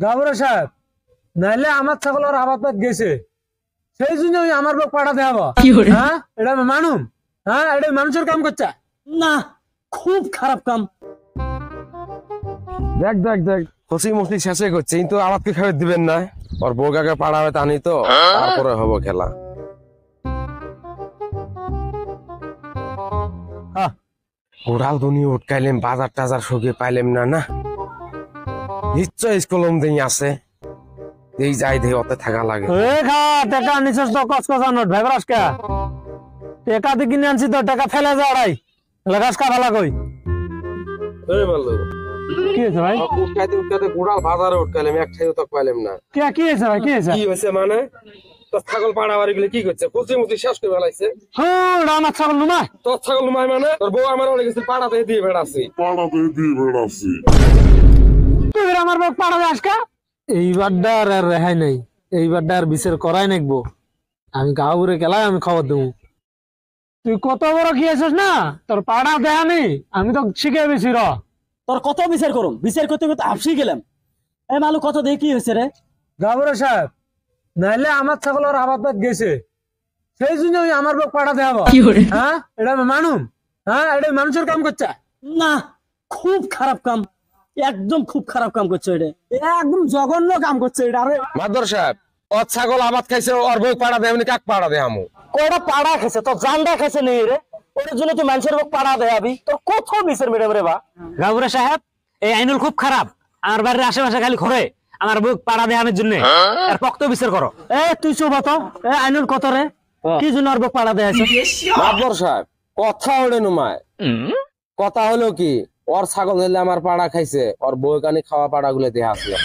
গাবরে সাহেব, নাইলে আমার ছাগল আর আবাদ পাত গেছে, সেই জন্য আমার লোক পাঠা দেওয়া। হ্যাঁ, এটা মানুম? হ্যাঁ, এটা মানুষের কাম করছে না, খুব খারাপ কাম। দেখ দেখ দেখ, খুশি মুশি শেষে করছে, কিন্তু আমাকে খেয়ে দিবেন না। ওর বউকাকে পাড়াবে টানি তো, তারপরে হবো খেলা। ওরাও দুনি উঠকাইলেম, বাজার টাজার সগিয়ে পাইলেম না। না, নিশ্চয় স্কুলম দিন আছে, এই যাই দে অতে থাকা লাগে। টাকা নিছিস তো কসকসা নোট ভাইবরাস কে টাকা দিয়ে কিনে আনছি তো, টাকা ফেলে যাওয়াই লাগাস কা ভালা কই। এই বললো কি হয়েছে ভাই? উঠকাইতে উঠকাইতে গোড়াল বাজারে উঠকাইলেম, এক ঠাইও তো পাইলেম না। কি হয়েছে ভাই? কি হয়েছে? কি হয়েছে মানে? তোর ছাগল পাড়া বাড়ি গুলো কি করছে? খুশি মুশি শেষ করে ফেলাইছে। হ্যাঁ, আমার ছাগল নুমা। তোর ছাগল নুমাই মানে? তোর বউ আমার অনেক কিছু পাড়াতে দিয়ে বেড়াচ্ছি। তুই আমার বউ পাড়া যাস কা? এইবারটা আর রেহাই নাই, এইবারটা আর বিচার করাই নাকবো। আমি গাঁউরে গেলাই আমি খবর দেবো। তুই কত বড় খেয়েছিস না, তোর পাড়া দেয়া নেই, আমি তো শিখে বেশি র। তোর কত বিচার করুম, বিচার করতে করতে আপসি গেলাম। এ মালু কত দেখি কি হয়েছে রে? গাবরে সাহেব, নাইলে আমার ছাগল আর আবাদ পাত গেছে, সেই জন্য আমার লোক পাঠা দেওয়া। হ্যাঁ, এটা মানুম? হ্যাঁ, এটা মানুষের কাম করছে না, খুব খারাপ কাম, একদম খুব খারাপ কাম করছে। এটা একদম জঘন্য কাম করছে এটা। আরে মাদর সাহেব, ওর ছাগল আবাদ খাইছে, ওর বউ পাড়া দেয়, কাক পাড়া দেয়? আমু কটা পাড়া খেছে, তোর জানডা খেছে নেই রে, ওর জন্য তুই মানুষের মুখ পাড়া দেয়াবি? তোর কত বিচার ম্যাডাম রে বা। গাবরে সাহেব, এই আইনুল খুব খারাপ, আমার বাড়ির আশেপাশে খালি ঘরে আমার বুক পাড়া দেওয়ানোর জন্য। আর পক্ত বিচার করো। তুই চুপ তো, আইনুল কত রে, কি জন্য আর বুক পাড়া দেওয়া আছে? মাদর সাহেব, কথা ওড়ে নুমায়। কথা হলো কি, ওর ছাগল হইলে আমার পাড়া খাইছে, ওর বউ কানি খাওয়া পাড়া গুলো দেয়া আসলো।